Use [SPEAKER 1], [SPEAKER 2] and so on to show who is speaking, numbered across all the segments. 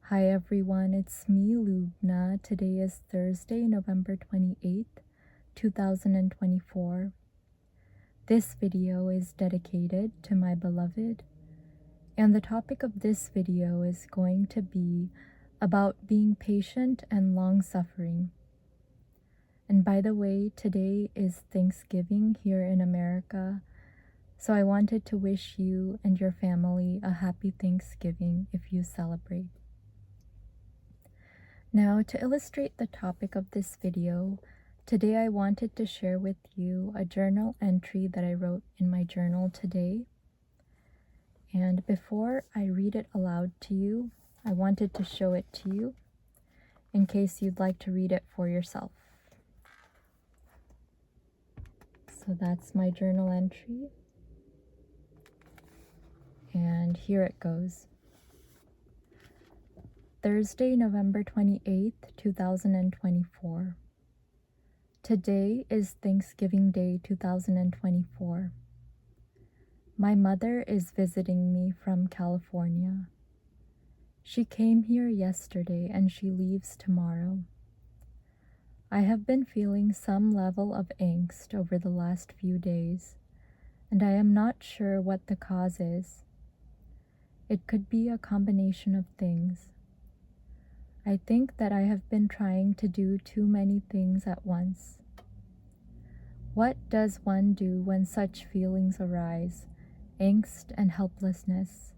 [SPEAKER 1] Hi everyone, it's me, Lubna. Today is Thursday, November 28th, 2024. This video is dedicated to my beloved, and the topic of this video is going to be about being patient and long-suffering. And by the way, today is Thanksgiving here in America, so I wanted to wish you and your family a happy Thanksgiving if you celebrate. Now, to illustrate the topic of this video, today I wanted to share with you a journal entry that I wrote in my journal today. And before I read it aloud to you, I wanted to show it to you in case you'd like to read it for yourself. So that's my journal entry. And here it goes. Thursday, November 28th, 2024. Today is Thanksgiving Day 2024. My mother is visiting me from California. She came here yesterday and she leaves tomorrow. I have been feeling some level of angst over the last few days, and I am not sure what the cause is. It could be a combination of things. I think that I have been trying to do too many things at once. What does one do when such feelings arise, angst and helplessness?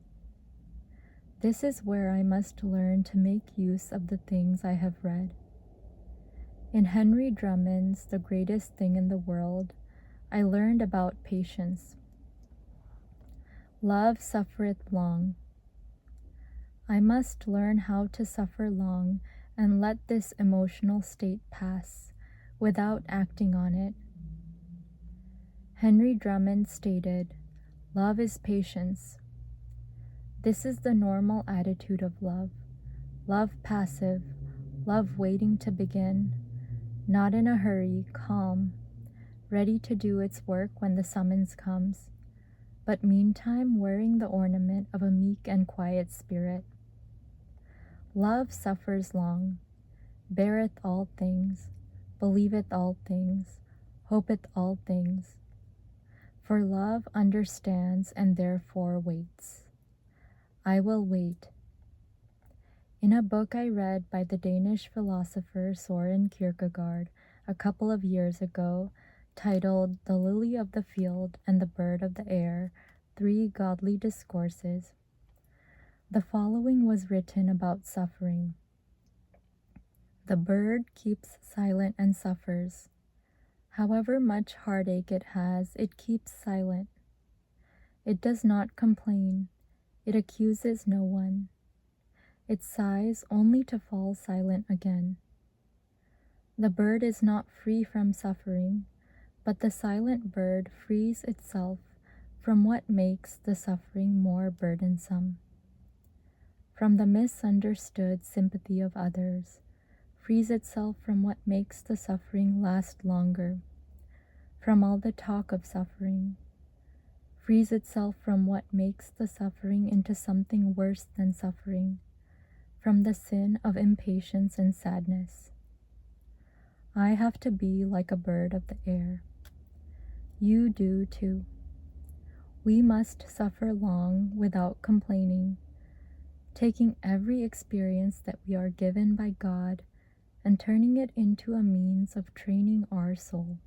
[SPEAKER 1] This is where I must learn to make use of the things I have read. In Henry Drummond's The Greatest Thing in the World, I learned about patience. Love suffereth long. I must learn how to suffer long and let this emotional state pass without acting on it. Henry Drummond stated, "Love is patience." This is the normal attitude of love. Love passive, love waiting to begin, not in a hurry, calm, ready to do its work when the summons comes, but meantime wearing the ornament of a meek and quiet spirit. Love suffers long, beareth all things, believeth all things, hopeth all things. For love understands and therefore waits. I will wait. In a book I read by the Danish philosopher Søren Kierkegaard a couple of years ago, titled The Lily of the Field and the Bird of the Air, 3 Godly Discourses, the following was written about suffering. The bird keeps silent and suffers. However much heartache it has, it keeps silent. It does not complain. It accuses no one. It sighs only to fall silent again. The bird is not free from suffering, but the silent bird frees itself from what makes the suffering more burdensome. From the misunderstood sympathy of others, frees itself from what makes the suffering last longer. From all the talk of suffering, frees itself from what makes the suffering into something worse than suffering, from the sin of impatience and sadness. I have to be like a bird of the air. You do too. We must suffer long without complaining, taking every experience that we are given by God and turning it into a means of training our soul.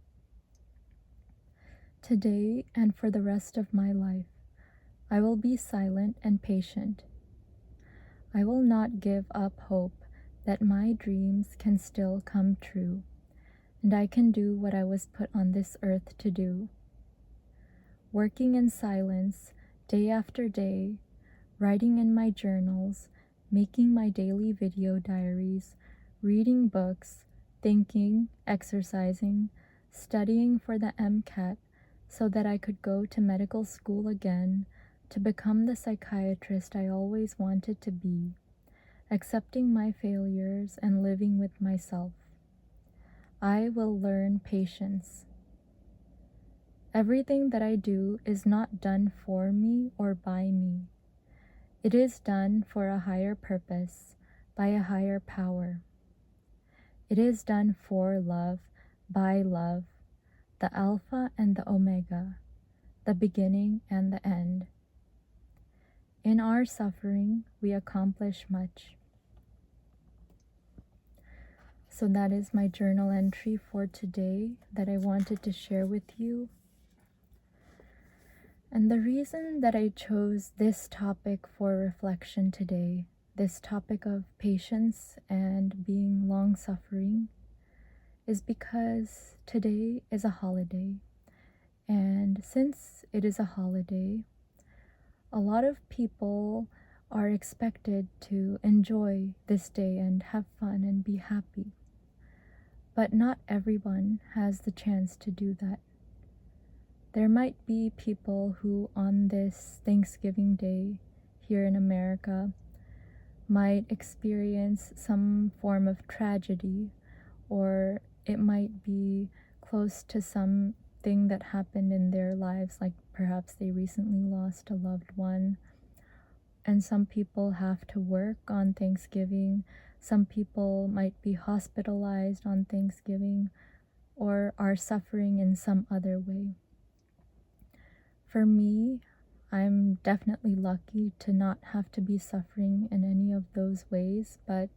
[SPEAKER 1] Today and for the rest of my life, I will be silent and patient. I will not give up hope that my dreams can still come true, and I can do what I was put on this earth to do. Working in silence, day after day, writing in my journals, making my daily video diaries, reading books, thinking, exercising, studying for the MCAT so that I could go to medical school again to become the psychiatrist I always wanted to be, accepting my failures and living with myself. I will learn patience. Everything that I do is not done for me or by me. It is done for a higher purpose, by a higher power. It is done for love, by love, the Alpha and the Omega, the beginning and the end. In our suffering, we accomplish much. So that is my journal entry for today that I wanted to share with you. And the reason that I chose this topic for reflection today, this topic of patience and being long-suffering, is because today is a holiday. And since it is a holiday, a lot of people are expected to enjoy this day and have fun and be happy. But not everyone has the chance to do that. There might be people who on this Thanksgiving Day here in America might experience some form of tragedy, or it might be close to something that happened in their lives, like perhaps they recently lost a loved one. And some people have to work on Thanksgiving. Some people might be hospitalized on Thanksgiving or are suffering in some other way. For me, I'm definitely lucky to not have to be suffering in any of those ways, but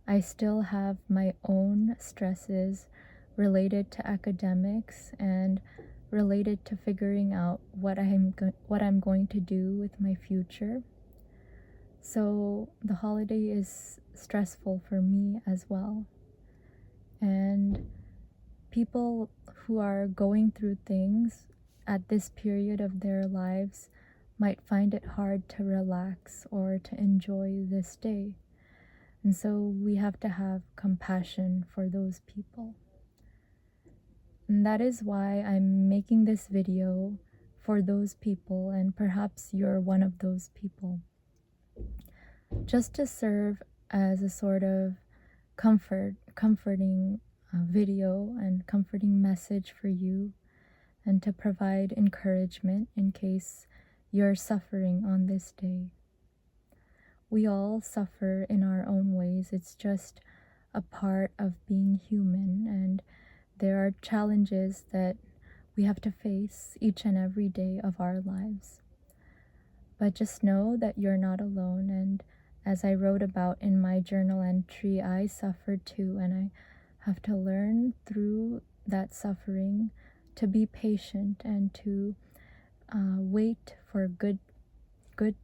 [SPEAKER 1] I still have my own stresses related to academics and related to figuring out what I'm going to do with my future. So the holiday is stressful for me as well. And people who are going through things at this period of their lives might find it hard to relax or to enjoy this day. And so we have to have compassion for those people. And that is why I'm making this video for those people, and perhaps you're one of those people. Just to serve as a sort of comforting video and comforting message for you, and to provide encouragement in case you're suffering on this day. We all suffer in our own ways. It's just a part of being human, and there are challenges that we have to face each and every day of our lives. But just know that you're not alone, and as I wrote about in my journal entry, I suffered too, and I have to learn through that suffering to be patient and to wait for good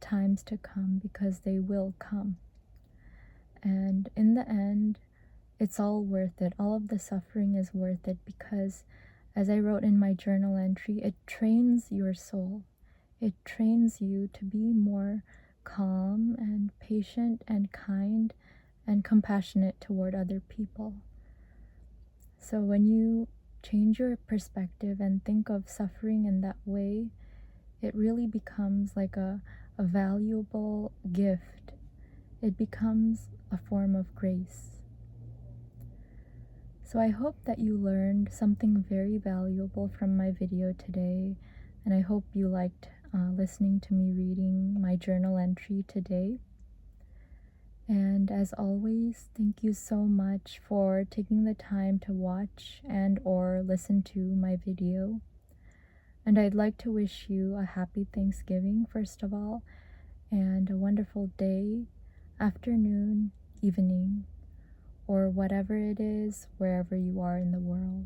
[SPEAKER 1] times to come, because they will come. And in the end, it's all worth it. All of the suffering is worth it, because as I wrote in my journal entry, it trains your soul. It trains you to be more calm and patient and kind and compassionate toward other people. So when you change your perspective and think of suffering in that way, it really becomes like a valuable gift. It becomes a form of grace. So I hope that you learned something very valuable from my video today, and I hope you liked listening to me reading my journal entry today. And as always, thank you so much for taking the time to watch and or listen to my video. And I'd like to wish you a happy Thanksgiving, first of all, and a wonderful day, afternoon, evening, or whatever it is, wherever you are in the world.